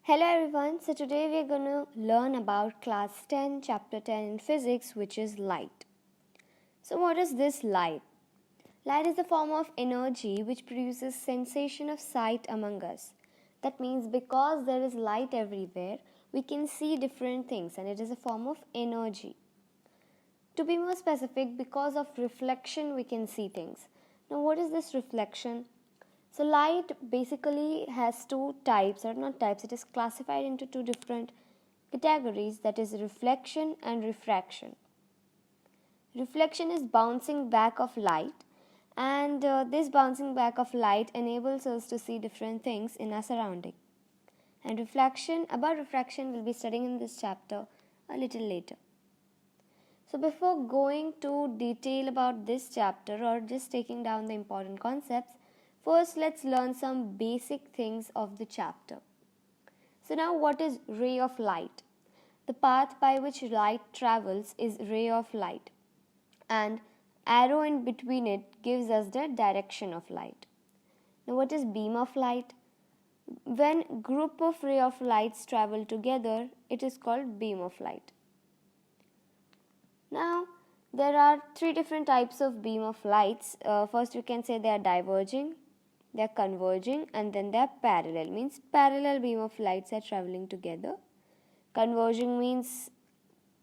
Hello everyone, so today we are going to learn about class 10, chapter 10 in physics, which is light. So what is this light? Light is a form of energy which produces sensation of sight among us. That means because there is light everywhere, we can see different things and it is a form of energy. To be more specific, because of reflection we can see things. Now what is this reflection? So light basically has two types, or not types, it is classified into two different categories, that is reflection and refraction. Reflection is bouncing back of light, and this bouncing back of light enables us to see different things in our surrounding. And about refraction we'll be studying in this chapter a little later. So before going to detail about this chapter or just taking down the important concepts, first, let's learn some basic things of the chapter. So now what is ray of light? The path by which light travels is ray of light, and arrow in between it gives us the direction of light. Now what is beam of light? When group of ray of lights travel together, it is called beam of light. Now there are three different types of beam of lights. First we can say they are diverging, they are converging, and then they are parallel. Means parallel beam of lights are traveling together. Converging means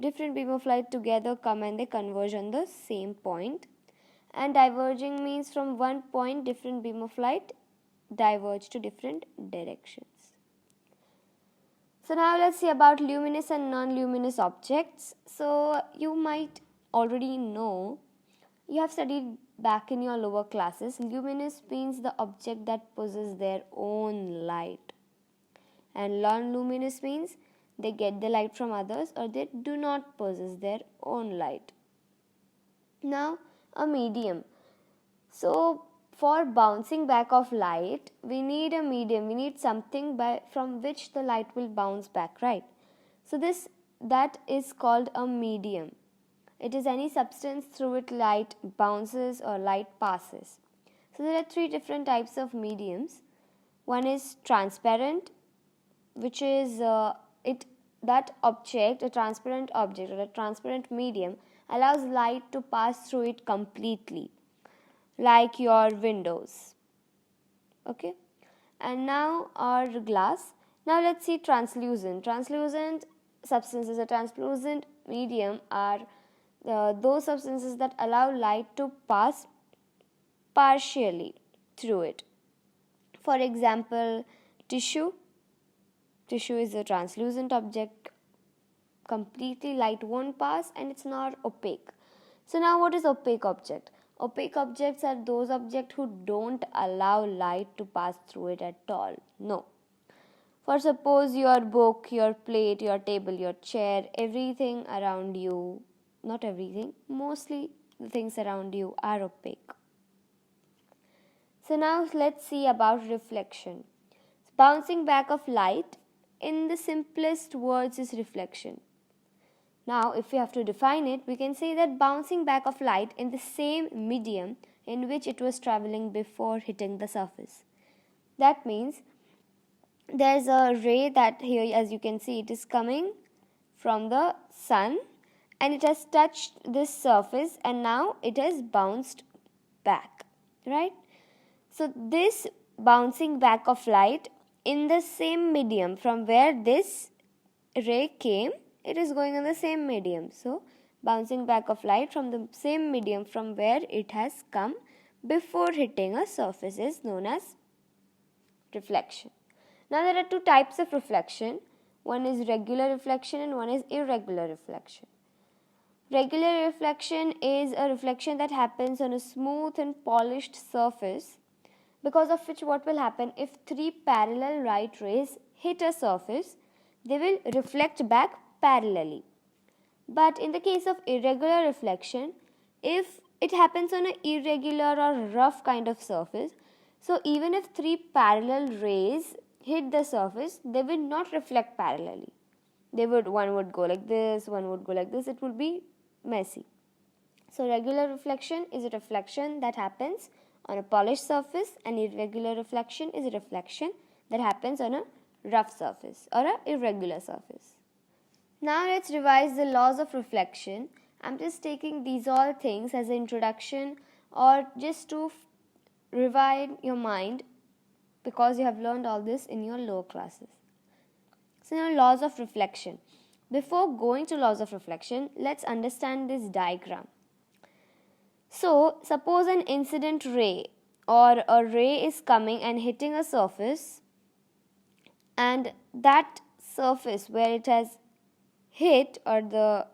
different beam of light together come and they converge on the same point. And diverging means from one point different beam of light diverge to different directions. So now let's see about luminous and non-luminous objects. So you might already know, you have studied back in your lower classes, luminous means the object that possesses their own light, and non-luminous means they get the light from others or they do not possess their own light. Now a medium. So for bouncing back of light, we need a medium, we need something from which the light will bounce back, right? So that is called a medium. It is any substance through which light bounces or light passes. So there are three different types of mediums. One is transparent, which is a transparent object or a transparent medium allows light to pass through it completely, like your windows. Okay, and now our glass. Now let's see translucent. Translucent substances, a translucent medium are those substances that allow light to pass partially through it. For example, tissue. Tissue is a translucent object. Completely light won't pass and it's not opaque. So now what is opaque object? Opaque objects are those objects who don't allow light to pass through it at all. No. For suppose your book, your plate, your table, your chair, everything around you, not everything, mostly the things around you are opaque. So now let's see about reflection. Bouncing back of light, in the simplest words, is reflection. Now if we have to define it, we can say that bouncing back of light in the same medium in which it was traveling before hitting the surface. That means there is a ray that here, as you can see, it is coming from the sun and it has touched this surface and now it has bounced back, right? So this bouncing back of light in the same medium from where this ray came, it is going in the same medium. So bouncing back of light from the same medium from where it has come before hitting a surface is known as reflection. Now there are two types of reflection. One is regular reflection and one is irregular reflection. Regular reflection is a reflection that happens on a smooth and polished surface, because of which what will happen, if three parallel light rays hit a surface, they will reflect back parallelly. But in the case of irregular reflection, if it happens on an irregular or rough kind of surface, so even if three parallel rays hit the surface, they will not reflect parallelly. One would go like this, one would go like this, it would be messy. So regular reflection is a reflection that happens on a polished surface and irregular reflection is a reflection that happens on a rough surface or an irregular surface. Now let's revise the laws of reflection. I'm just taking these all things as an introduction or just to revive your mind because you have learned all this in your lower classes. So now laws of reflection. Before going to laws of reflection, let's understand this diagram. So suppose an incident ray or a ray is coming and hitting a surface, and that surface where it has hit, or the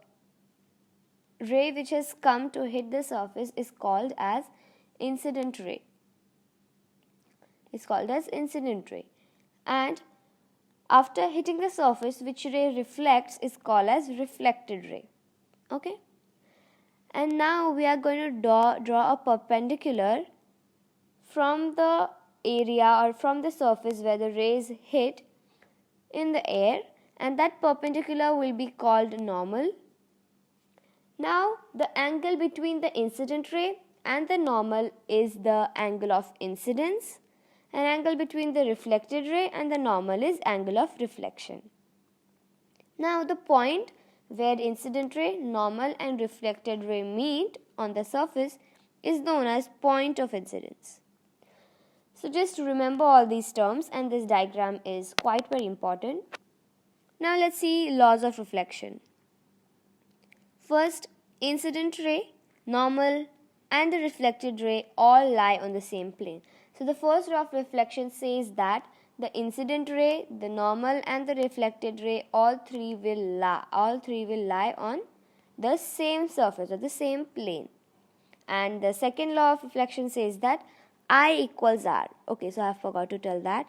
ray which has come to hit the surface, is called as incident ray. It's called as incident ray. And after hitting the surface, which ray reflects is called as reflected ray. Okay? And now we are going to draw a perpendicular from the area or from the surface where the rays hit in the air, and that perpendicular will be called normal. Now the angle between the incident ray and the normal is the angle of incidence, and angle between the reflected ray and the normal is angle of reflection. Now the point where incident ray, normal and reflected ray meet on the surface is known as point of incidence. So just remember all these terms, and this diagram is quite very important. Now let's see laws of reflection. First, incident ray, normal and the reflected ray all lie on the same plane. So the first law of reflection says that the incident ray, the normal and the reflected ray, all three will lie on the same surface or the same plane. And the second law of reflection says that I equals R. Okay, so I forgot to tell that.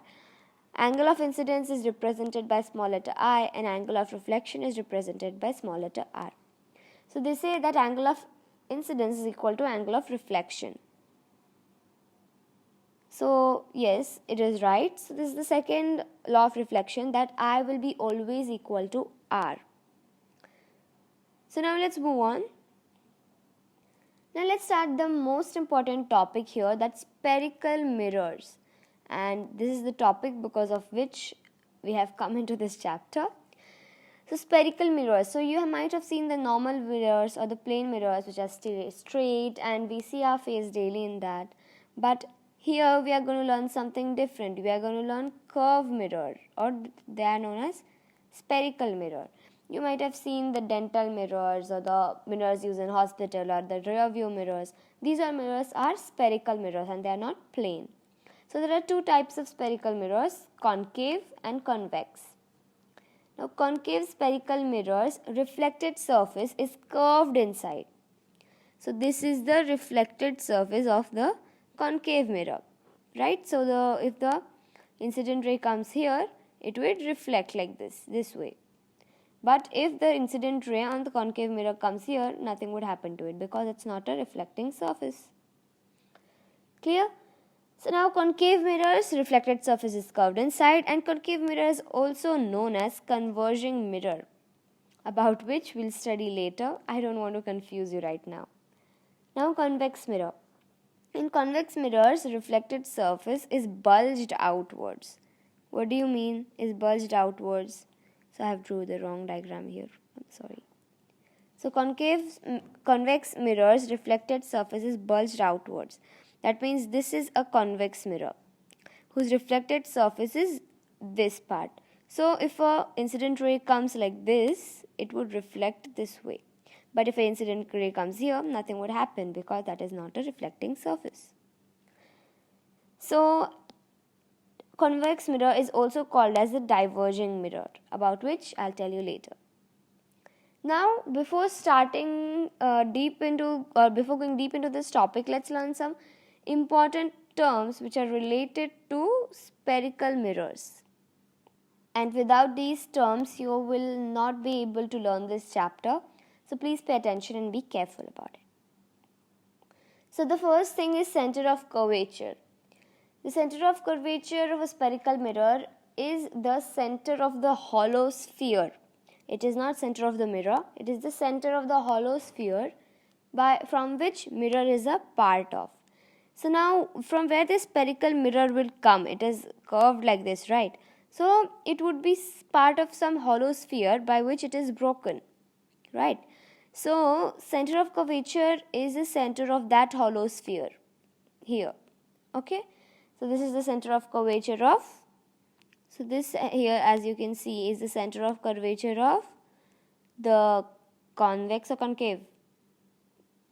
Angle of incidence is represented by small letter I, and angle of reflection is represented by small letter R. So they say that angle of incidence is equal to angle of reflection. So yes, it is right. So this is the second law of reflection, that I will be always equal to R. So now let's move on. Now let's start the most important topic here, that's spherical mirrors. And this is the topic because of which we have come into this chapter. So spherical mirrors. So you might have seen the normal mirrors or the plane mirrors which are straight, and we see our face daily in that. But here we are going to learn something different. We are going to learn curved mirror, or they are known as spherical mirror. You might have seen the dental mirrors or the mirrors used in hospital or the rear view mirrors. These mirrors are spherical mirrors and they are not plane. So there are two types of spherical mirrors, concave and convex. Now concave spherical mirrors, reflected surface is curved inside. So this is the reflected surface of the concave mirror, right? So if the incident ray comes here, it will reflect like this way. But if the incident ray on the concave mirror comes here, nothing would happen to it because it's not a reflecting surface. Clear? So now concave mirrors, reflected surface is curved inside, and concave mirror is also known as converging mirror, about which we'll study later. I don't want to confuse you right now. Now convex mirror. In convex mirrors, reflected surface is bulged outwards. What do you mean is bulged outwards? So I have drew the wrong diagram here. I'm sorry. So convex mirrors, reflected surface is bulged outwards. That means this is a convex mirror whose reflected surface is this part. So if an incident ray comes like this, it would reflect this way. But if an incident ray comes here, nothing would happen because that is not a reflecting surface. So convex mirror is also called as a diverging mirror, about which I'll tell you later. Now, before going deep into this topic, let's learn some important terms which are related to spherical mirrors. And without these terms, you will not be able to learn this chapter. So please pay attention and be careful about it. So the first thing is center of curvature. The center of curvature of a spherical mirror is the center of the hollow sphere. It is not center of the mirror, it is the center of the hollow sphere from which mirror is a part of. So now from where the spherical mirror will come, it is curved like this, right? So it would be part of some hollow sphere by which it is broken, right? So center of curvature is the center of that hollow sphere here. Okay, so this is the center of curvature of, so this here, as you can see, is the center of curvature of the convex or concave.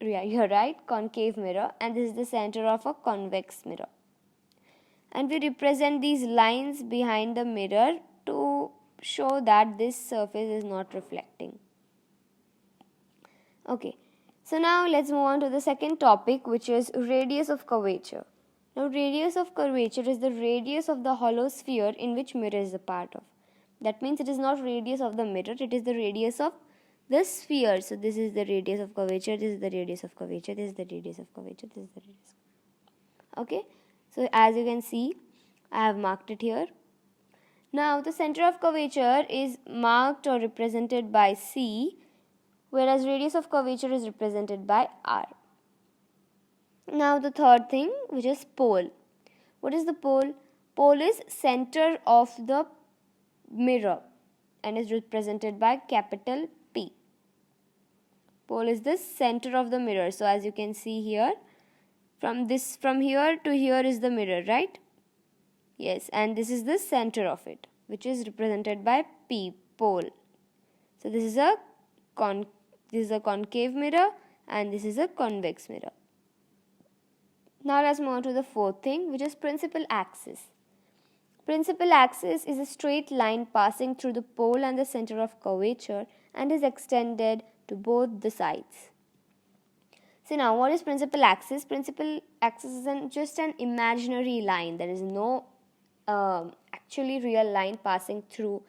Yeah, you're right, concave mirror, and this is the center of a convex mirror. And we represent these lines behind the mirror to show that this surface is not reflecting. Okay, so now let's move on to the second topic, which is radius of curvature. Now radius of curvature is the radius of the hollow sphere in which mirror is a part of. That means it is not radius of the mirror, it is the radius of the sphere. So this is the radius of curvature, this is the radius of curvature, this is the radius of curvature, this is the radius. Okay, so as you can see, I have marked it here. Now the center of curvature is marked or represented by C, whereas radius of curvature is represented by R. Now the third thing, which is pole. What is the pole? Pole is center of the mirror and is represented by capital P. Pole is the center of the mirror. So as you can see here, from here to here is the mirror, right? Yes, and this is the center of it, which is represented by P, pole. So this is a concave mirror and this is a convex mirror. Now let's move on to the fourth thing, which is principal axis. Principal axis is a straight line passing through the pole and the center of curvature and is extended to both the sides. So now what is principal axis? Principal axis is just an imaginary line. There is no actually real line passing through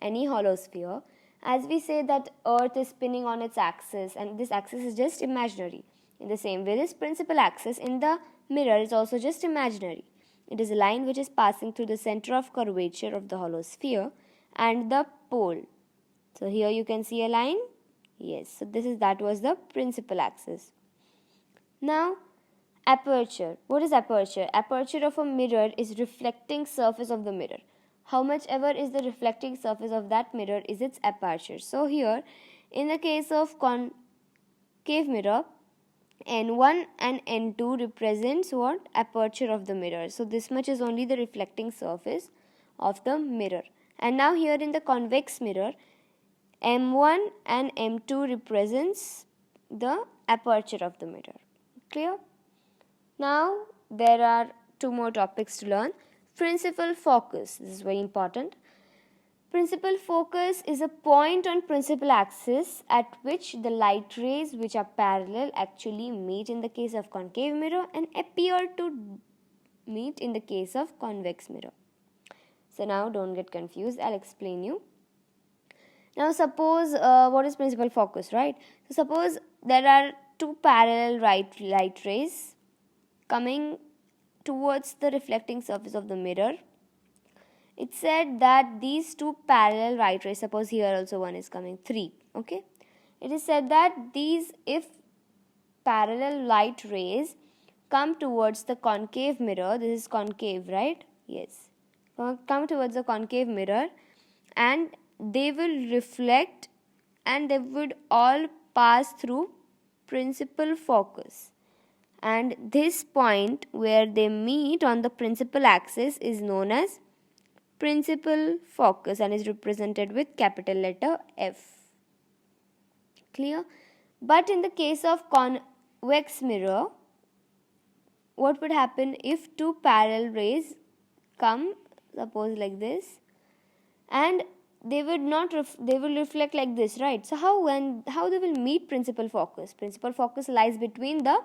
any hollow sphere. As we say that Earth is spinning on its axis and this axis is just imaginary. In the same way, this principal axis in the mirror is also just imaginary. It is a line which is passing through the center of curvature of the hollow sphere and the pole. So here you can see a line. Yes, so that was the principal axis. Now aperture. What is aperture? Aperture of a mirror is reflecting surface of the mirror. How much ever is the reflecting surface of that mirror is its aperture. So here, in the case of concave mirror, N1 and N2 represents what? Aperture of the mirror. So this much is only the reflecting surface of the mirror. And now here in the convex mirror, M1 and M2 represents the aperture of the mirror. Clear? Now there are two more topics to learn. Principal focus. This is very important. Principal focus is a point on principal axis at which the light rays which are parallel actually meet in the case of concave mirror and appear to meet in the case of convex mirror. So now don't get confused. I'll explain you. Now suppose what is principal focus, right? So suppose there are two parallel light rays coming towards the reflecting surface of the mirror. It said that these two parallel light rays, suppose here also one is coming, 3, okay. It is said that if parallel light rays come towards the concave mirror, this is concave, right? Yes. Come towards the concave mirror and they will reflect and they would all pass through principal focus. And this point where they meet on the principal axis is known as principal focus and is represented with capital letter F. Clear? But in the case of convex mirror, what would happen if two parallel rays come, suppose like this, and they will reflect like this, right? So how they will meet principal focus? Principal focus lies between the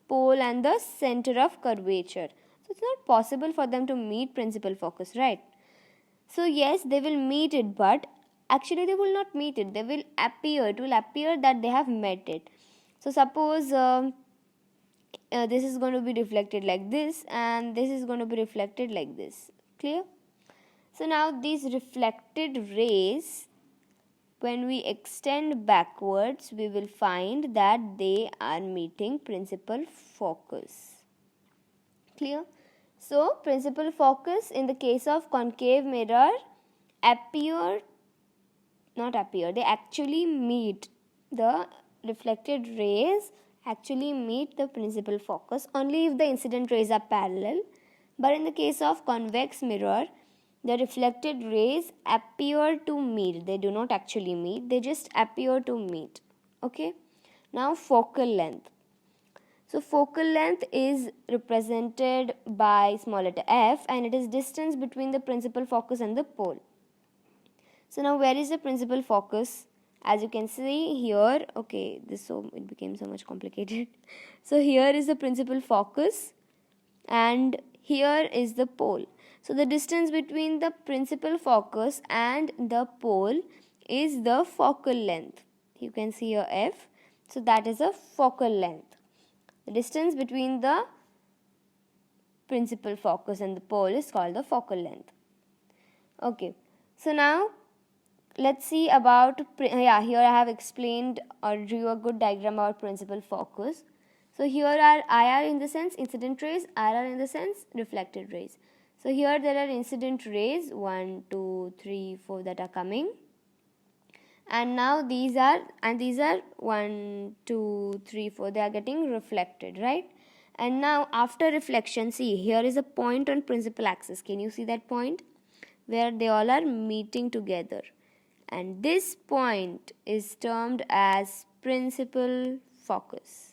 pole and the center of curvature. So it's not possible for them to meet principal focus, right? So yes, they will meet it, but actually they will not meet it. It will appear that they have met it. So suppose this is going to be reflected like this and this is going to be reflected like this. Clear? So now these reflected rays, when we extend backwards, we will find that they are meeting principal focus. Clear? So principal focus in the case of concave mirror they actually meet the reflected rays actually meet the principal focus only if the incident rays are parallel. But in the case of convex mirror, the reflected rays appear to meet. They do not actually meet, they just appear to meet. Okay. Now focal length. So focal length is represented by small letter f, and it is distance between the principal focus and the pole. So now where is the principal focus? As you can see here, okay, it became so much complicated. So here is the principal focus and here is the pole. So the distance between the principal focus and the pole is the focal length. You can see here f. So that is a focal length. The distance between the principal focus and the pole is called the focal length. Okay. So now let's see about, here I have explained or drew a good diagram about principal focus. So here are IR in the sense incident rays, RR in the sense reflected rays. So here there are incident rays 1, 2, 3, 4 that are coming, and now these are 1, 2, 3, 4, they are getting reflected, right? And now after reflection, see here is a point on principal axis. Can you see that point where they all are meeting together? And this point is termed as principal focus.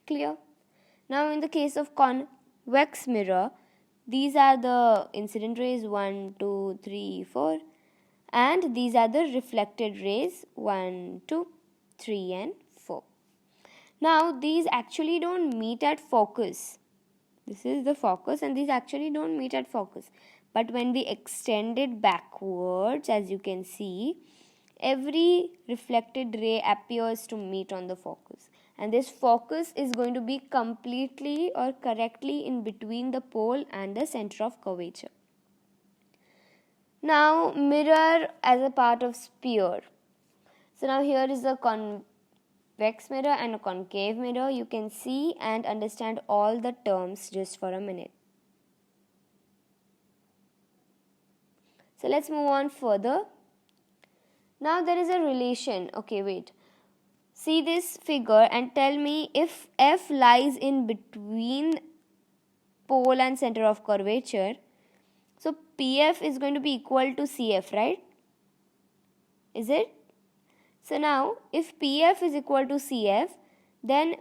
Clear? Now in the case of convex mirror, these are the incident rays 1, 2, 3, 4, and these are the reflected rays 1, 2, 3 and 4. Now these actually don't meet at focus. This is the focus and these actually don't meet at focus. But when we extend it backwards, as you can see, every reflected ray appears to meet on the focus. And this focus is going to be completely or correctly in between the pole and the center of curvature. Now mirror as a part of sphere. So now here is a convex mirror and a concave mirror. You can see and understand all the terms just for a minute. So let's move on further. Now there is a relation. Okay, wait. See this figure and tell me if F lies in between pole and center of curvature. So PF is going to be equal to CF, right? Is it? So now if PF is equal to CF, then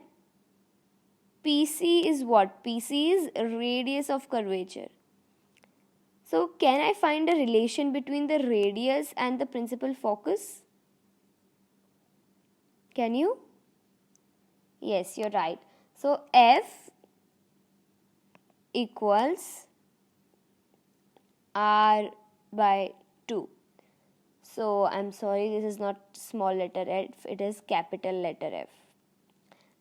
PC is what? PC is radius of curvature. So can I find a relation between the radius and the principal focus? Can you? Yes, you're right. So F equals R by 2. So I'm sorry, this is not small letter f, it is capital letter F.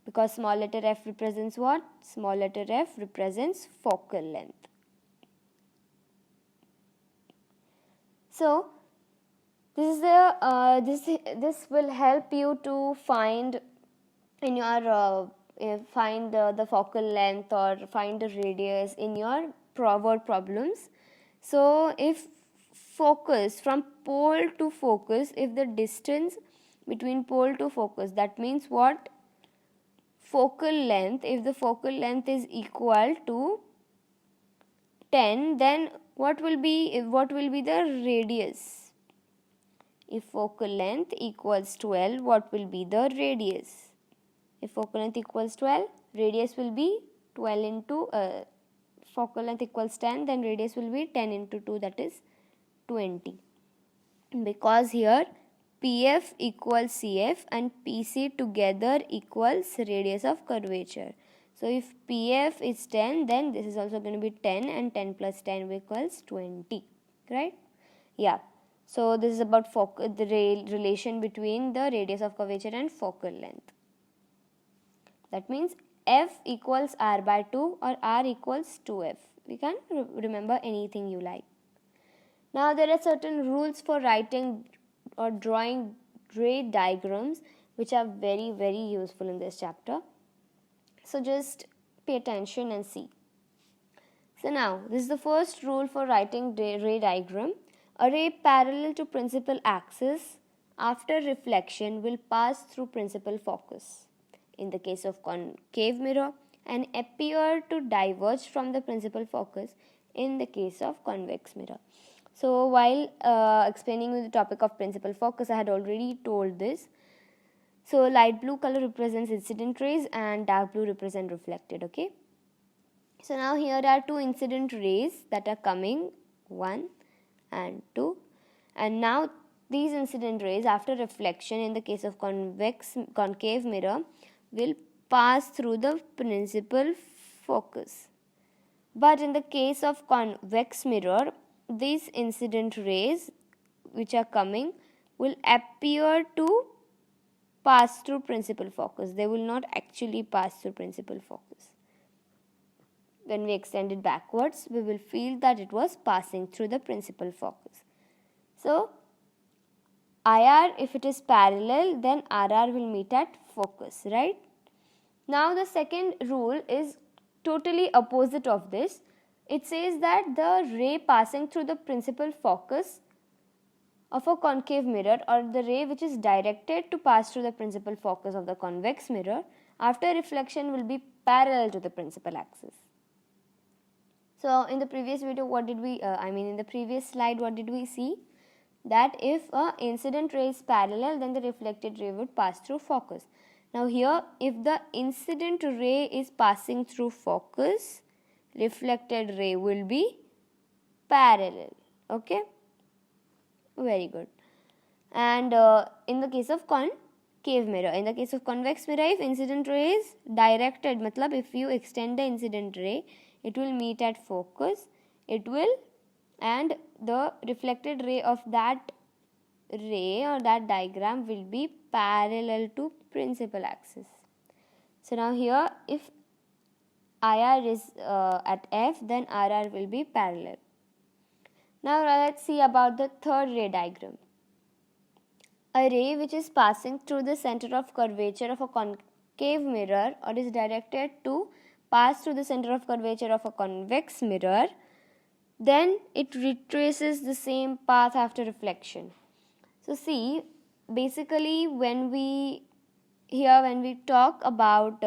Because small letter f represents what? Small letter f represents focal length. So this is the this will help you to find in your find the focal length or find the radius in your word problems. So if focus from pole to focus, if the distance between pole to focus, that means what? Focal length, if the focal length is equal to 10, then what will be the radius? If focal length equals 12, what will be the radius? If focal length equals 12, radius will be 12 into focal length equals 10, then radius will be 10 into 2, that is 20. Because here PF equals CF and PC together equals radius of curvature. So if PF is 10, then this is also going to be 10, and 10 plus 10 equals 20, right? Yeah. So this is about the relation between the radius of curvature and focal length. That means F equals R by 2 or R equals 2F. We can remember anything you like. Now there are certain rules for writing or drawing ray diagrams which are very, very useful in this chapter. So just pay attention and see. So now, this is the first rule for writing ray diagram. A ray parallel to principal axis after reflection will pass through principal focus in the case of concave mirror and appear to diverge from the principal focus in the case of convex mirror. So while explaining the topic of principal focus, I had already told this. So light blue color represents incident rays and dark blue represent reflected, okay. So now here are two incident rays that are coming, 1 and 2, and now these incident rays after reflection in the case of concave mirror will pass through the principal focus. But in the case of convex mirror, these incident rays which are coming will appear to pass through principal focus. They will not actually pass through principal focus. When we extend it backwards, we will feel that it was passing through the principal focus. So, IR, if it is parallel, then RR will meet at focus, right? Now, the second rule is totally opposite of this. It says that the ray passing through the principal focus of a concave mirror, or the ray which is directed to pass through the principal focus of the convex mirror after reflection will be parallel to the principal axis. So in the previous video, what did we, in the previous slide, what did we see? That if a incident ray is parallel, then the reflected ray would pass through focus. Now here, if the incident ray is passing through focus, reflected ray will be parallel, okay? Very good. And in the case of concave mirror, in the case of convex mirror, if incident ray is directed, matlab if you extend the incident ray, it will meet at focus, and the reflected ray of that ray or that diagram will be parallel to principal axis. So now here, if IR is at F, then RR will be parallel. Now let's see about the third ray diagram. A ray which is passing through the center of curvature of a concave mirror or is directed to pass through the center of curvature of a convex mirror, then it retraces the same path after reflection. So see, basically when we talk about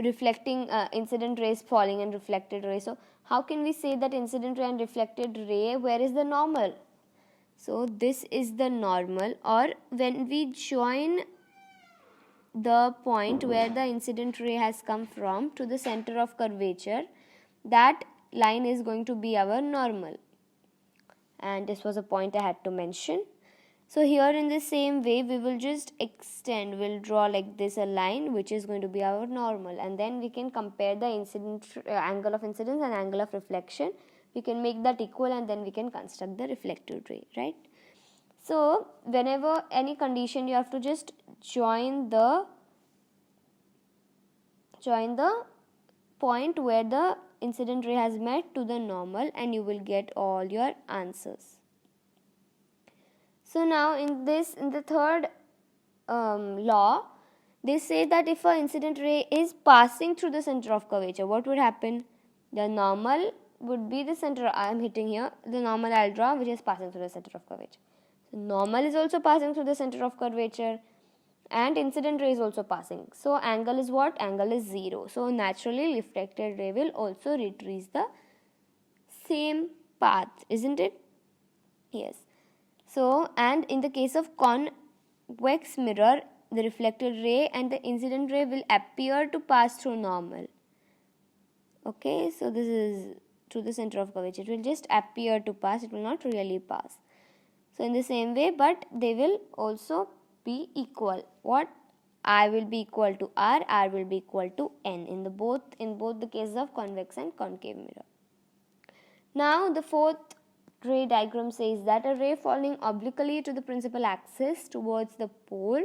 reflecting incident rays falling and reflected rays, so how can we say that incident ray and reflected ray, where is the normal? So this is the normal, or when we join the point where the incident ray has come from to the center of curvature, that line is going to be our normal. And this was a point I had to mention. So here in the same way, we will just extend, we'll draw like this a line which is going to be our normal, and then we can compare the incident angle of incidence and angle of reflection. We can make that equal, and then we can construct the reflected ray, right? So whenever any condition, you have to just join the point where the incident ray has met to the normal, and you will get all your answers. So now in the third law, they say that if an incident ray is passing through the center of curvature, what would happen? The normal would be the center. I am hitting here the normal I'll draw, which is passing through the center of curvature. So normal is also passing through the center of curvature, and incident ray is also passing. So angle is what? Angle is 0. So naturally reflected ray will also retrace the same path, isn't it? Yes. So, and in the case of convex mirror, the reflected ray and the incident ray will appear to pass through normal. Okay, so this is to the center of curvature. It will just appear to pass, it will not really pass. So in the same way, but they will also be equal. What? I will be equal to R will be equal to N in both the cases of convex and concave mirror. Now the fourth ray diagram says that a ray falling obliquely to the principal axis towards the pole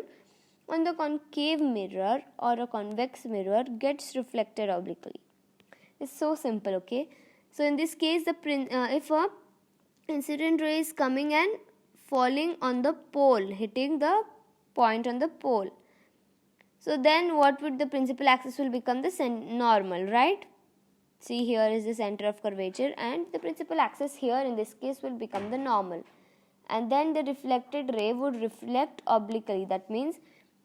on the concave mirror or a convex mirror gets reflected obliquely. It's so simple, okay? So in this case, if a incident ray is coming and falling on the pole, hitting the point on the pole, So then what would the principal axis will become? The normal, right? See, here is the center of curvature, and the principal axis here in this case will become the normal. And then the reflected ray would reflect obliquely. That means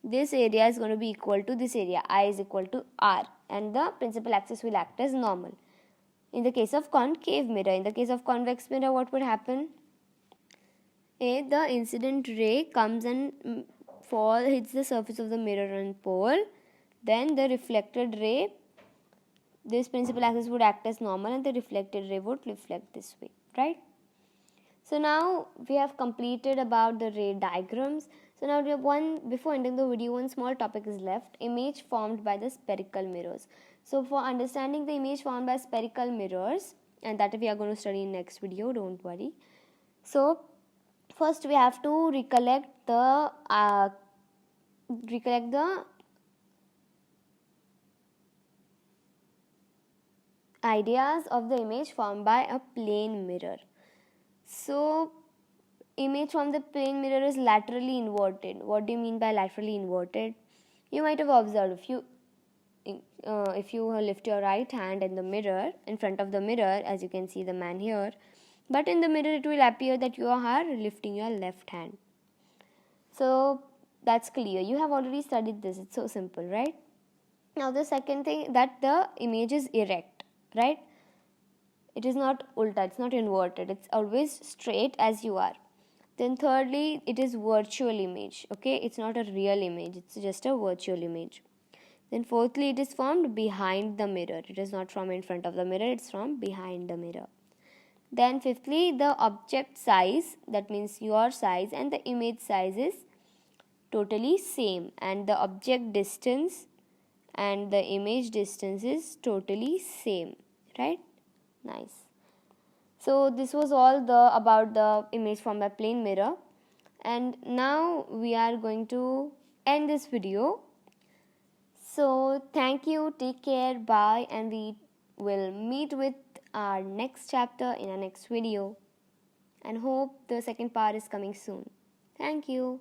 this area is going to be equal to this area. I is equal to R, and the principal axis will act as normal. In the case of concave mirror, in the case of convex mirror, what would happen? The incident ray comes and hits the surface of the mirror and pole. Then the reflected ray, this principal axis would act as normal, and the reflected ray would reflect this way, right? So now we have completed about the ray diagrams. So now before ending the video, one small topic is left: image formed by the spherical mirrors. So for understanding the image formed by spherical mirrors, and that we are going to study in next video, don't worry. So first we have to recollect the ideas of the image formed by a plane mirror. So image from the plane mirror is laterally inverted. What do you mean by laterally inverted? You might have observed if you lift your right hand in the mirror, in front of the mirror, as you can see the man here, but in the mirror it will appear that you are lifting your left hand. So that's clear. You have already studied this. It's so simple, right? Now the second thing, that the image is erect, right? It is not ulta, it's not inverted, it's always straight as you are. Then thirdly, it is virtual image, okay? It's not a real image, it's just a virtual image. Then fourthly, it is formed behind the mirror. It is not from in front of the mirror, it's from behind the mirror. Then fifthly, the object size, that means your size and the image size is totally same, and the object distance and the image distance is totally same, right? Nice. So this was all about the image from a plane mirror, and now we are going to end this video. So thank you, take care, bye, and we will meet with our next chapter in our next video, and hope the second part is coming soon. Thank you.